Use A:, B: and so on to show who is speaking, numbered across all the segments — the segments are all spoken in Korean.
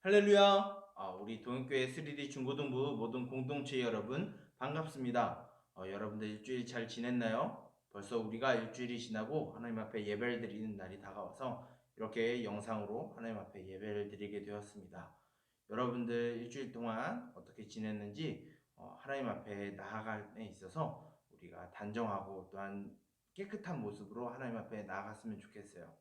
A: 할렐루야! 우리 동역교회 3D 중고등부 모든 공동체 여러분 반갑습니다. 여러분들 일주일 잘 지냈나요? 벌써 우리가 일주일이 지나고 하나님 앞에 예배를 드리는 날이 다가와서 이렇게 영상으로 하나님 앞에 예배를 드리게 되었습니다. 여러분들 일주일 동안 어떻게 지냈는지 하나님 앞에 나아감에 있어서 우리가 단정하고 또한 깨끗한 모습으로 하나님 앞에 나아갔으면 좋겠어요.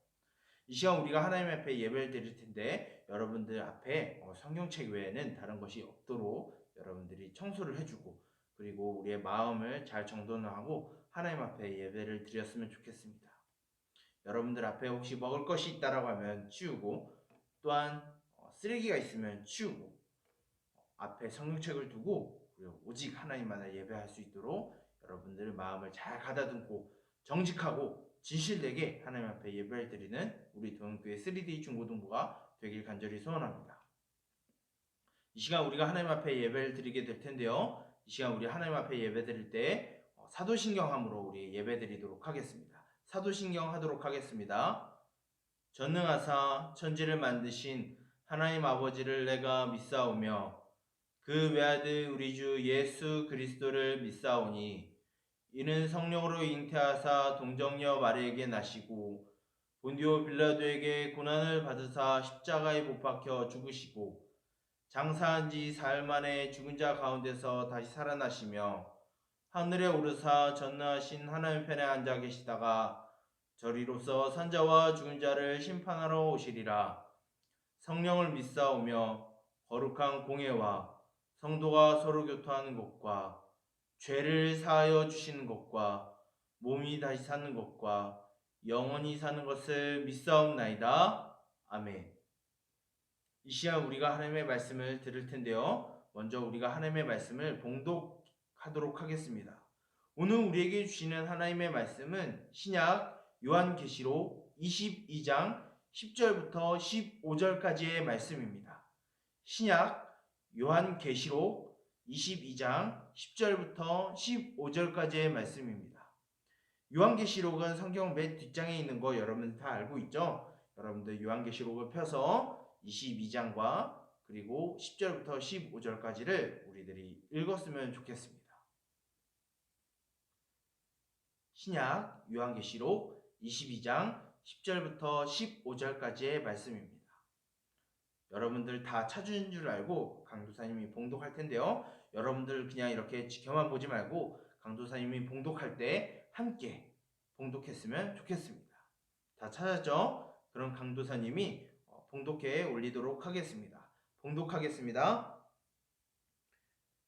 A: 이 시간 우리가 하나님 앞에 예배를 드릴 텐데 여러분들 앞에 성경책 외에는 다른 것이 없도록 여러분들이 청소를 해주고 그리고 우리의 마음을 잘 정돈하고 하나님 앞에 예배를 드렸으면 좋겠습니다. 여러분들 앞에 혹시 먹을 것이 있다라고 하면 치우고 또한 쓰레기가 있으면 치우고 앞에 성경책을 두고 그리고 오직 하나님만을 예배할 수 있도록 여러분들 마음을 잘 가다듬고 정직하고 진실되게 하나님 앞에 예배를 드리는 우리 동교회 3D 중고등부가 되길 간절히 소원합니다. 이 시간 우리가 하나님 앞에 예배를 드리게 될 텐데요. 이 시간 우리 하나님 앞에 예배 드릴 때 사도신경함으로 우리 예배 드리도록 하겠습니다. 사도신경 하도록 하겠습니다. 전능하사 천지를 만드신 하나님 아버지를 내가 믿사오며 그 외아들 우리 주 예수 그리스도를 믿사오니 이는 성령으로 잉태하사 동정녀 마리에게 나시고 본디오 빌라도에게 고난을 받으사 십자가에 못 박혀 죽으시고 장사한 지 사흘 만에 죽은 자 가운데서 다시 살아나시며 하늘에 오르사 전능하신 하나님 편에 앉아 계시다가 저리로서 산자와 죽은 자를 심판하러 오시리라. 성령을 믿사오며 거룩한 공예와 성도가 서로 교토하는 것과 죄를 사하여 주시는 것과 몸이 다시 사는 것과 영원히 사는 것을 믿사옵나이다. 아멘. 이 시간 우리가 하나님의 말씀을 들을 텐데요. 먼저 우리가 하나님의 말씀을 봉독하도록 하겠습니다. 오늘 우리에게 주시는 하나님의 말씀은 신약 요한계시록 22장 10절부터 15절까지의 말씀입니다. 신약 요한계시록 22장 10절부터 15절까지의 말씀입니다. 요한계시록은 성경 맨 뒷장에 있는 거 여러분 다 알고 있죠? 여러분들 요한계시록을 펴서 22장과 그리고 10절부터 15절까지를 우리들이 읽었으면 좋겠습니다. 신약 요한계시록 22장 10절부터 15절까지의 말씀입니다. 여러분들 다 찾은 줄 알고 강도사님이 봉독할 텐데요. 여러분들 그냥 이렇게 지켜만 보지 말고 강도사님이 봉독할 때 함께 봉독했으면 좋겠습니다. 다 찾았죠? 그럼 강도사님이 봉독해 올리도록 하겠습니다. 봉독하겠습니다.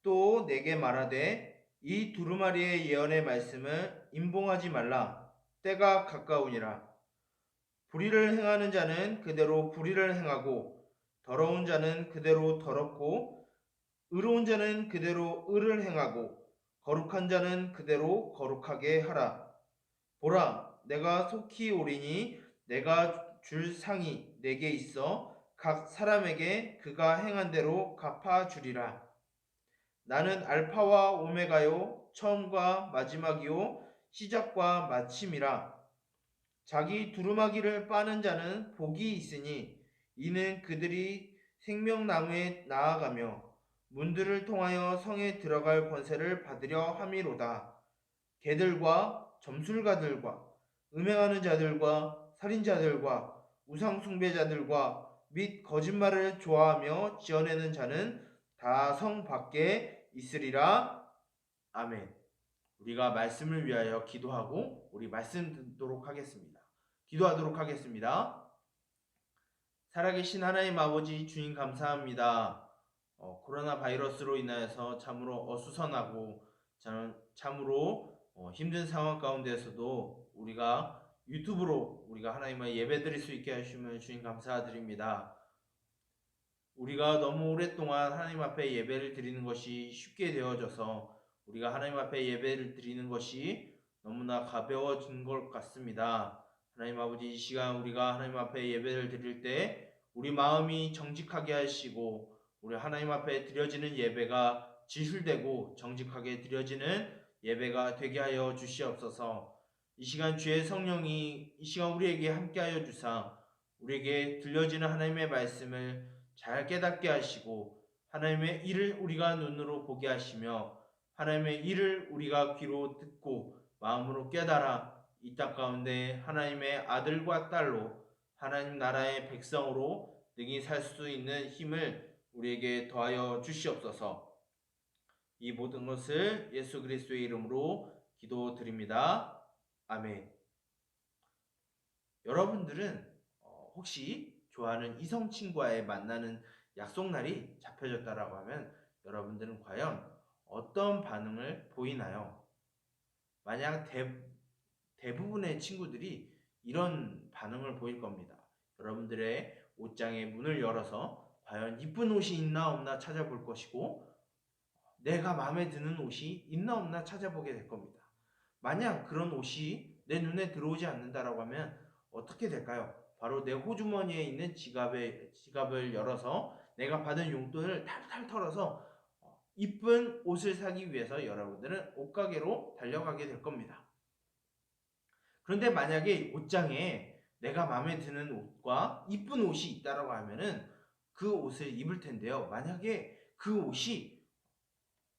A: 또 내게 말하되 이 두루마리의 예언의 말씀을 임봉하지 말라. 때가 가까우니라. 불의를 행하는 자는 그대로 불의를 행하고 더러운 자는 그대로 더럽고 의로운 자는 그대로 의를 행하고 거룩한 자는 그대로 거룩하게 하라. 보라, 내가 속히 오리니 내가 줄 상이 내게 있어 각 사람에게 그가 행한 대로 갚아주리라. 나는 알파와 오메가요, 처음과 마지막이요, 시작과 마침이라. 자기 두루마기를 빠는 자는 복이 있으니 이는 그들이 생명나무에 나아가며 문들을 통하여 성에 들어갈 권세를 받으려 함이로다. 개들과 점술가들과 음행하는 자들과 살인자들과 우상숭배자들과 및 거짓말을 좋아하며 지어내는 자는 다 성 밖에 있으리라. 아멘. 우리가 말씀을 위하여 기도하고 우리 말씀 듣도록 하겠습니다. 기도하도록 하겠습니다. 살아계신 하나님 아버지 주님 감사합니다. 코로나 바이러스로 인하여서 참으로 어수선하고 참으로 힘든 상황 가운데서도 우리가 유튜브로 우리가 하나님을 예배드릴 수 있게 하시면 주님 감사드립니다. 우리가 너무 오랫동안 하나님 앞에 예배를 드리는 것이 쉽게 되어져서 우리가 하나님 앞에 예배를 드리는 것이 너무나 가벼워진 것 같습니다. 하나님 아버지, 이 시간 우리가 하나님 앞에 예배를 드릴 때 우리 마음이 정직하게 하시고 우리 하나님 앞에 드려지는 예배가 지술되고 정직하게 드려지는 예배가 되게 하여 주시옵소서. 이 시간 주의 성령이 이 시간 우리에게 함께하여 주사 우리에게 들려지는 하나님의 말씀을 잘 깨닫게 하시고 하나님의 일을 우리가 눈으로 보게 하시며 하나님의 일을 우리가 귀로 듣고 마음으로 깨달아 이 땅 가운데 하나님의 아들과 딸로 하나님 나라의 백성으로 능히 살 수 있는 힘을 우리에게 더하여 주시옵소서. 이 모든 것을 예수 그리스도의 이름으로 기도드립니다. 아멘. 여러분들은 혹시 좋아하는 이성 친구와의 만나는 약속날이 잡혀졌다라고 하면 여러분들은 과연 어떤 반응을 보이나요? 만약 대부분의 친구들이 이런 반응을 보일 겁니다. 여러분들의 옷장의 문을 열어서 과연 이쁜 옷이 있나 없나 찾아볼 것이고 내가 마음에 드는 옷이 있나 없나 찾아보게 될 겁니다. 만약 그런 옷이 내 눈에 들어오지 않는다라고 하면 어떻게 될까요? 바로 내 호주머니에 있는 지갑을 열어서 내가 받은 용돈을 탈탈 털어서 이쁜 옷을 사기 위해서 여러분들은 옷가게로 달려가게 될 겁니다. 그런데 만약에 옷장에 내가 마음에 드는 옷과 이쁜 옷이 있다라고 하면은 그 옷을 입을 텐데요. 만약에 그 옷이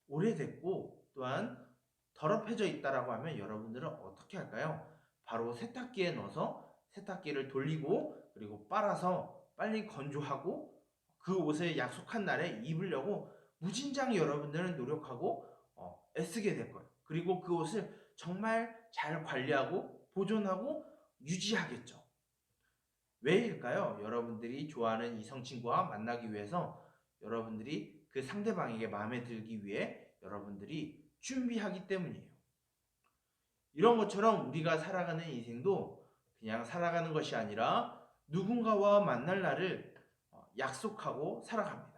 A: 오래됐고 또한 더럽혀져 있다라고 하면 여러분들은 어떻게 할까요? 바로 세탁기에 넣어서 세탁기를 돌리고 그리고 빨아서 빨리 건조하고 그 옷을 약속한 날에 입으려고 무진장 여러분들은 노력하고 애쓰게 될 거예요. 그리고 그 옷을 정말 잘 관리하고 보존하고 유지하겠죠. 왜일까요? 여러분들이 좋아하는 이성 친구와 만나기 위해서 여러분들이 그 상대방에게 마음에 들기 위해 여러분들이 준비하기 때문이에요. 이런 것처럼 우리가 살아가는 인생도 그냥 살아가는 것이 아니라 누군가와 만날 날을 약속하고 살아갑니다.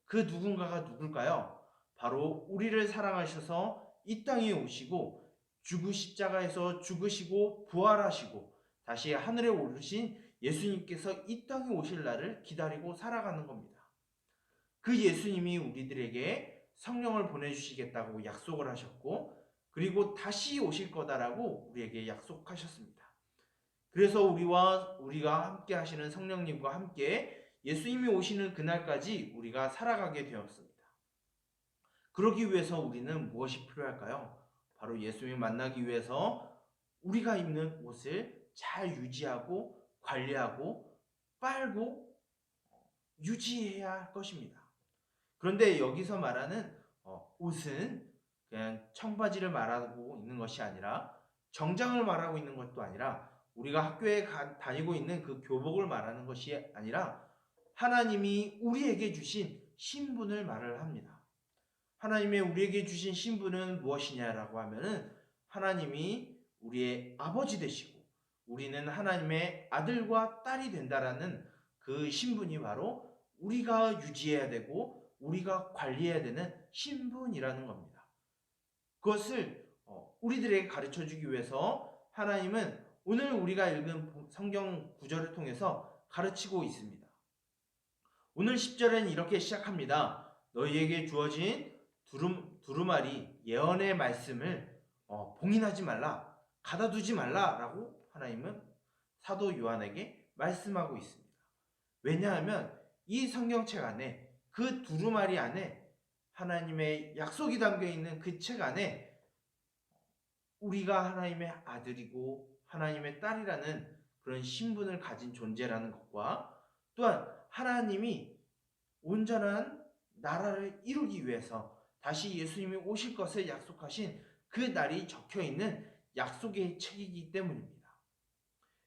A: 그 누군가가 누굴까요? 바로 우리를 사랑하셔서 이 땅에 오시고 십자가에서 죽으시고 부활하시고 다시 하늘에 오르신 예수님께서 이 땅에 오실 날을 기다리고 살아가는 겁니다. 그 예수님이 우리들에게 성령을 보내주시겠다고 약속을 하셨고 그리고 다시 오실 거다라고 우리에게 약속하셨습니다. 그래서 우리가 함께 하시는 성령님과 함께 예수님이 오시는 그날까지 우리가 살아가게 되었습니다. 그러기 위해서 우리는 무엇이 필요할까요? 바로 예수님 만나기 위해서 우리가 입는 옷을 잘 유지하고 관리하고 빨고 유지해야 할 것입니다. 그런데 여기서 말하는 옷은 그냥 청바지를 말하고 있는 것이 아니라 정장을 말하고 있는 것도 아니라 우리가 학교에 다니고 있는 그 교복을 말하는 것이 아니라 하나님이 우리에게 주신 신분을 말을 합니다. 하나님의 우리에게 주신 신분은 무엇이냐라고 하면은 하나님이 우리의 아버지 되시고 우리는 하나님의 아들과 딸이 된다라는 그 신분이 바로 우리가 유지해야 되고 우리가 관리해야 되는 신분이라는 겁니다. 그것을 우리들에게 가르쳐 주기 위해서 하나님은 오늘 우리가 읽은 성경 구절을 통해서 가르치고 있습니다. 오늘 10절에는 이렇게 시작합니다. 너희에게 주어진 두루마리 예언의 말씀을 봉인하지 말라, 가다두지 말라라고 하나님은 사도 요한에게 말씀하고 있습니다. 왜냐하면 이 성경책 안에 그 두루마리 안에 하나님의 약속이 담겨 있는 그 책 안에 우리가 하나님의 아들이고 하나님의 딸이라는 그런 신분을 가진 존재라는 것과 또한 하나님이 온전한 나라를 이루기 위해서 다시 예수님이 오실 것을 약속하신 그 날이 적혀 있는 약속의 책이기 때문입니다.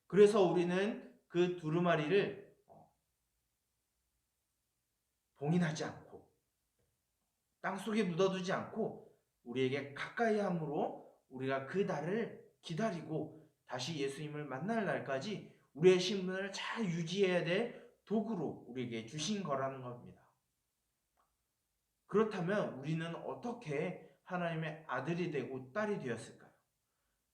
A: 그래서 우리는 그 두루마리를 봉인하지 않고 땅속에 묻어두지 않고 우리에게 가까이 함으로 우리가 그 날을 기다리고 다시 예수님을 만날 날까지 우리의 신분을 잘 유지해야 될 도구로 우리에게 주신 거라는 겁니다. 그렇다면 우리는 어떻게 하나님의 아들이 되고 딸이 되었을까요?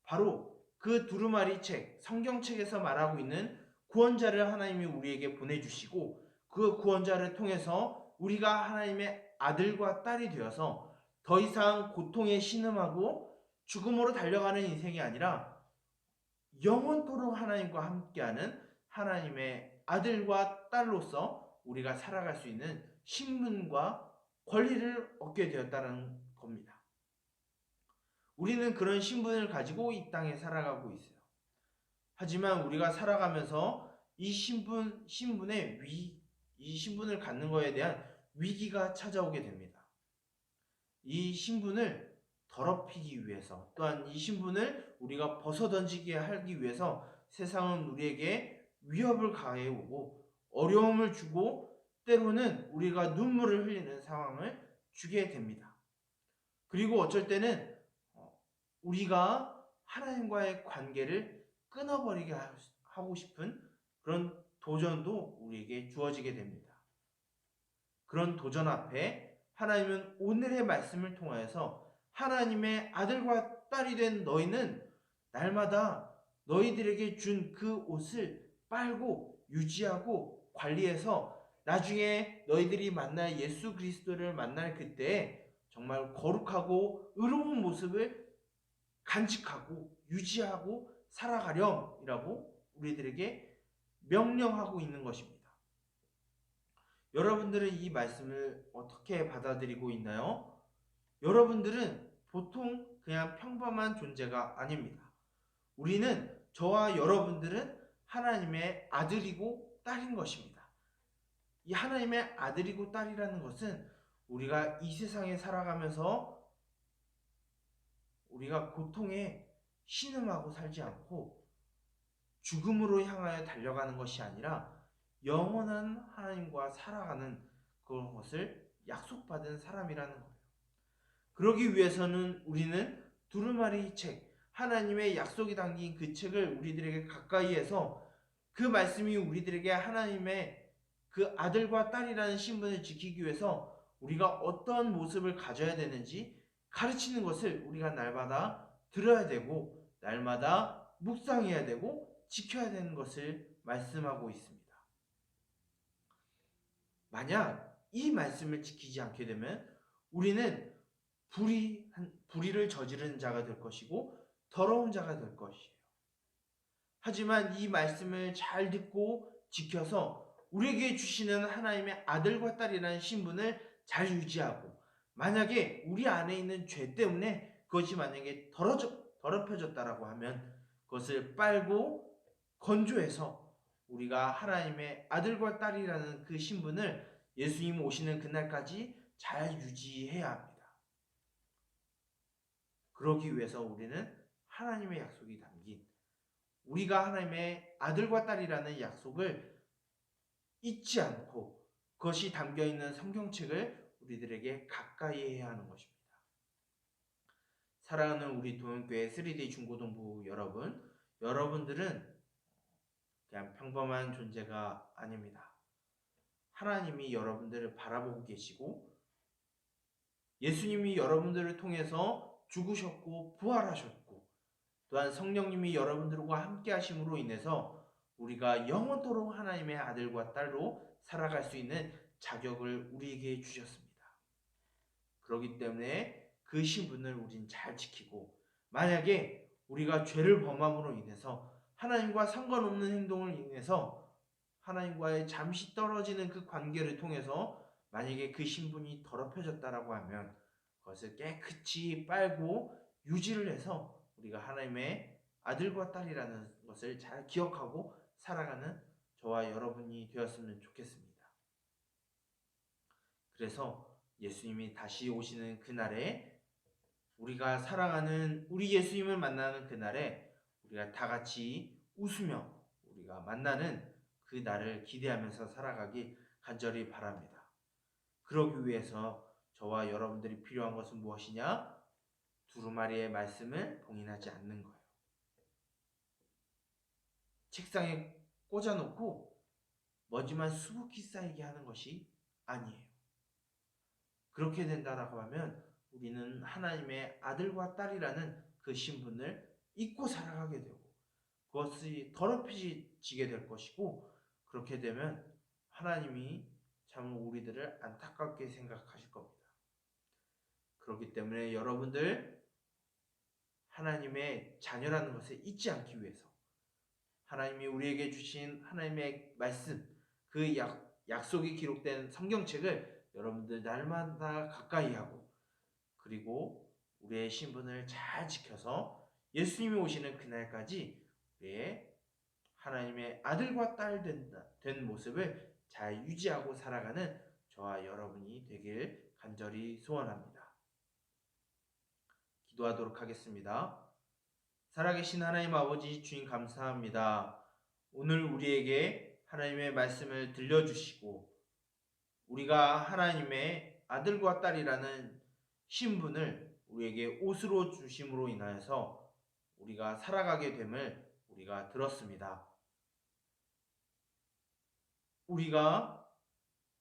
A: 바로 그 두루마리 책, 성경책에서 말하고 있는 구원자를 하나님이 우리에게 보내주시고 그 구원자를 통해서 우리가 하나님의 아들과 딸이 되어서 더 이상 고통에 신음하고 죽음으로 달려가는 인생이 아니라 영원토록 하나님과 함께하는 하나님의 아들과 딸로서 우리가 살아갈 수 있는 신분과 권리를 얻게 되었다는 겁니다. 우리는 그런 신분을 가지고 이 땅에 살아가고 있어요. 하지만 우리가 살아가면서 이 신분을 갖는 것에 대한 위기가 찾아오게 됩니다. 이 신분을 더럽히기 위해서, 또한 이 신분을 우리가 벗어던지게 하기 위해서 세상은 우리에게 위협을 가해오고 어려움을 주고 때로는 우리가 눈물을 흘리는 상황을 주게 됩니다. 그리고 어쩔 때는 우리가 하나님과의 관계를 끊어버리게 하고 싶은 그런 도전도 우리에게 주어지게 됩니다. 그런 도전 앞에 하나님은 오늘의 말씀을 통하여서 하나님의 아들과 딸이 된 너희는 날마다 너희들에게 준 그 옷을 빨고 유지하고 관리해서 나중에 너희들이 만날 예수 그리스도를 만날 그때 정말 거룩하고 의로운 모습을 간직하고 유지하고 살아가렴이라고 우리들에게 명령하고 있는 것입니다. 여러분들은 이 말씀을 어떻게 받아들이고 있나요? 여러분들은 보통 그냥 평범한 존재가 아닙니다. 저와 여러분들은 하나님의 아들이고 딸인 것입니다. 이 하나님의 아들이고 딸이라는 것은 우리가 이 세상에 살아가면서 우리가 고통에 신음하고 살지 않고 죽음으로 향하여 달려가는 것이 아니라 영원한 하나님과 살아가는 그것을 약속받은 사람이라는 거예요. 그러기 위해서는 우리는 두루마리 책, 하나님의 약속이 담긴 그 책을 우리들에게 가까이에서 그 말씀이 우리들에게 하나님의 그 아들과 딸이라는 신분을 지키기 위해서 우리가 어떤 모습을 가져야 되는지 가르치는 것을 우리가 날마다 들어야 되고 날마다 묵상해야 되고 지켜야 되는 것을 말씀하고 있습니다. 만약 이 말씀을 지키지 않게 되면 우리는 불의를 저지른 자가 될 것이고 더러운 자가 될 것이에요. 하지만 이 말씀을 잘 듣고 지켜서 우리에게 주시는 하나님의 아들과 딸이라는 신분을 잘 유지하고 만약에 우리 안에 있는 죄 때문에 그것이 만약에 더럽혀졌다라고 하면 그것을 빨고 건조해서 우리가 하나님의 아들과 딸이라는 그 신분을 예수님 오시는 그날까지 잘 유지해야 합니다. 그러기 위해서 우리는 하나님의 약속이 담긴 우리가 하나님의 아들과 딸이라는 약속을 잊지 않고 그것이 담겨있는 성경책을 우리들에게 가까이 해야 하는 것입니다. 사랑하는 우리 도영교회 3D 중고등부 여러분들은 그냥 평범한 존재가 아닙니다. 하나님이 여러분들을 바라보고 계시고 예수님이 여러분들을 통해서 죽으셨고 부활하셨고 또한 성령님이 여러분들과 함께 하심으로 인해서 우리가 영원토록 하나님의 아들과 딸로 살아갈 수 있는 자격을 우리에게 주셨습니다. 그렇기 때문에 그 신분을 우린 잘 지키고 만약에 우리가 죄를 범함으로 인해서 하나님과 상관없는 행동을 인해서 하나님과의 잠시 떨어지는 그 관계를 통해서 만약에 그 신분이 더럽혀졌다라고 하면 그것을 깨끗이 빨고 유지를 해서 우리가 하나님의 아들과 딸이라는 것을 잘 기억하고 살아가는 저와 여러분이 되었으면 좋겠습니다. 그래서 예수님이 다시 오시는 그날에 우리가 사랑하는 우리 예수님을 만나는 그날에 우리가 다 같이 웃으며 우리가 만나는 그 날을 기대하면서 살아가기 간절히 바랍니다. 그러기 위해서 저와 여러분들이 필요한 것은 무엇이냐? 두루마리의 말씀을 봉인하지 않는 거예요. 책상에 꽂아놓고 먼지만 수북히 쌓이게 하는 것이 아니에요. 그렇게 된다라고 하면 우리는 하나님의 아들과 딸이라는 그 신분을 잊고 살아가게 되고 그것이 더럽혀지게 될 것이고 그렇게 되면 하나님이 참 우리들을 안타깝게 생각하실 겁니다. 그렇기 때문에 여러분들 하나님의 자녀라는 것을 잊지 않기 위해서 하나님이 우리에게 주신 하나님의 말씀 그 약속이 기록된 성경책을 여러분들 날마다 가까이 하고, 그리고 우리의 신분을 잘 지켜서 예수님이 오시는 그날까지 우리의 하나님의 아들과 딸 된 모습을 잘 유지하고 살아가는 저와 여러분이 되길 간절히 소원합니다. 기도하도록 하겠습니다. 살아계신 하나님 아버지 주님 감사합니다. 오늘 우리에게 하나님의 말씀을 들려주시고 우리가 하나님의 아들과 딸이라는 신분을 우리에게 옷으로 주심으로 인하여서 우리가 살아가게 됨을 우리가 들었습니다. 우리가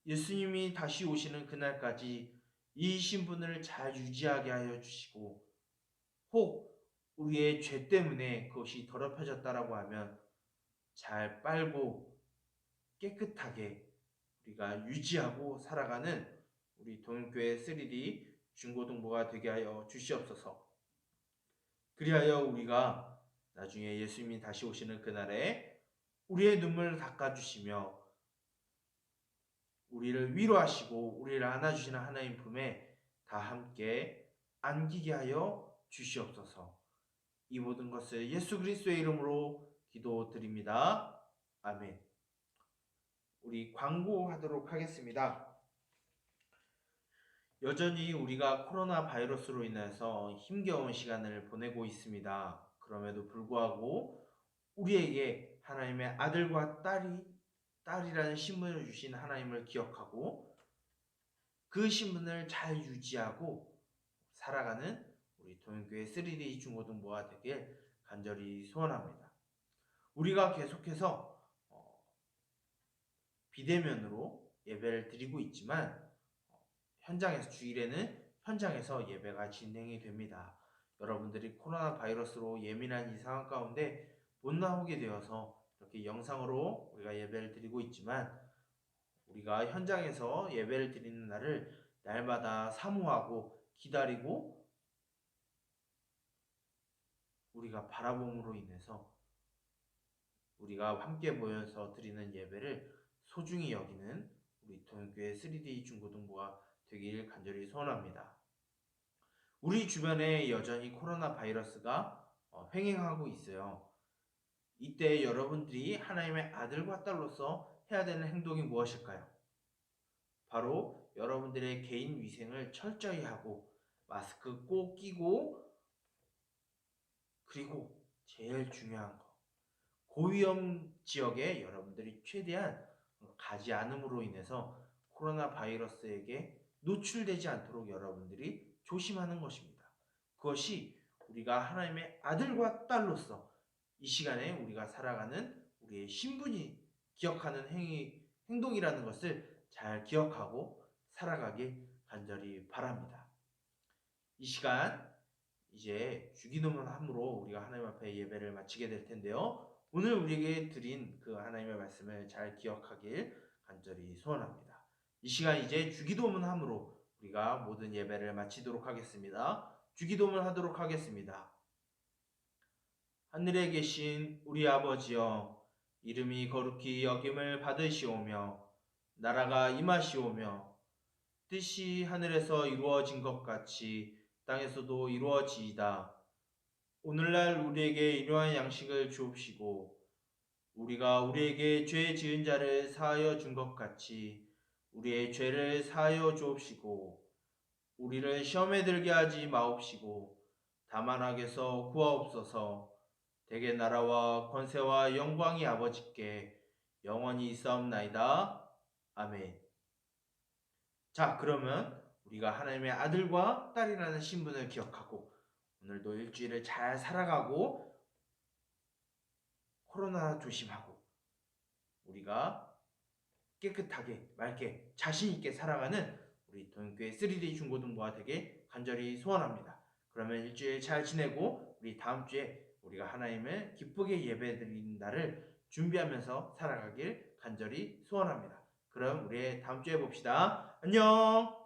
A: 예수님이 다시 오시는 그날까지 이 신분을 잘 유지하게 하여 주시고, 혹 우리의 죄 때문에 그것이 더럽혀졌다라고 하면 잘 빨고 깨끗하게 우리가 유지하고 살아가는 우리 동교회 3D 중고등부가 되게 하여 주시옵소서. 그리하여 우리가 나중에 예수님이 다시 오시는 그날에 우리의 눈물을 닦아주시며 우리를 위로하시고 우리를 안아주시는 하나님 품에 다 함께 안기게 하여 주시옵소서. 이 모든 것을 예수 그리스도의 이름으로 기도드립니다. 아멘. 우리 광고하도록 하겠습니다. 여전히 우리가 코로나 바이러스로 인해서 힘겨운 시간을 보내고 있습니다. 그럼에도 불구하고 우리에게 하나님의 아들과 딸이라는 신분을 주신 하나님을 기억하고 그 신분을 잘 유지하고 살아가는 우리 동현교회 3D 중고등부가 되길 간절히 소원합니다. 우리가 계속해서 비대면으로 예배를 드리고 있지만 현장에서 주일에는 현장에서 예배가 진행이 됩니다. 여러분들이 코로나 바이러스로 예민한 이 상황 가운데 못 나오게 되어서 이렇게 영상으로 우리가 예배를 드리고 있지만 우리가 현장에서 예배를 드리는 날을 날마다 사모하고 기다리고 우리가 바라봄으로 인해서 우리가 함께 모여서 드리는 예배를 소중히 여기는 우리 동교회 3D 중고등부가 되길 간절히 소원합니다. 우리 주변에 여전히 코로나 바이러스가 횡행하고 있어요. 이때 여러분들이 하나님의 아들과 딸로서 해야 되는 행동이 무엇일까요? 바로 여러분들의 개인 위생을 철저히 하고 마스크 꼭 끼고, 그리고 제일 중요한 거, 고위험 지역에 여러분들이 최대한 가지 않음으로 인해서 코로나 바이러스에게 노출되지 않도록 여러분들이 조심하는 것입니다. 그것이 우리가 하나님의 아들과 딸로서 이 시간에 우리가 살아가는 우리의 신분이 기억하는 행동이라는 것을 잘 기억하고 살아가길 간절히 바랍니다. 이 시간 이제 주기도문 함으로 우리가 하나님 앞에 예배를 마치게 될 텐데요. 오늘 우리에게 드린 그 하나님의 말씀을 잘 기억하길 간절히 소원합니다. 이 시간 이제 주기도문 함으로 우리가 모든 예배를 마치도록 하겠습니다. 주기도문 하도록 하겠습니다. 하늘에 계신 우리 아버지여, 이름이 거룩히 여김을 받으시오며 나라가 임하시오며 뜻이 하늘에서 이루어진 것 같이 땅에서도 이루어지이다. 오늘날 우리에게 일용할 양식을 주옵시고 우리가 우리에게 죄 지은 자를 사하여 준 것 같이 우리의 죄를 사하여 주옵시고 우리를 시험에 들게 하지 마옵시고 다만 악에서 구하옵소서. 대개 나라와 권세와 영광이 아버지께 영원히 있사옵나이다. 아멘. 자, 그러면 우리가 하나님의 아들과 딸이라는 신분을 기억하고 오늘도 일주일을 잘 살아가고 코로나 조심하고 우리가 깨끗하게 맑게 자신있게 살아가는 우리 동교회 3D 중고등부가 되게 간절히 소원합니다. 그러면 일주일 잘 지내고 우리 다음 주에 우리가 하나님을 기쁘게 예배드리는 날을 준비하면서 살아가길 간절히 소원합니다. 그럼 우리 다음 주에 봅시다. 안녕.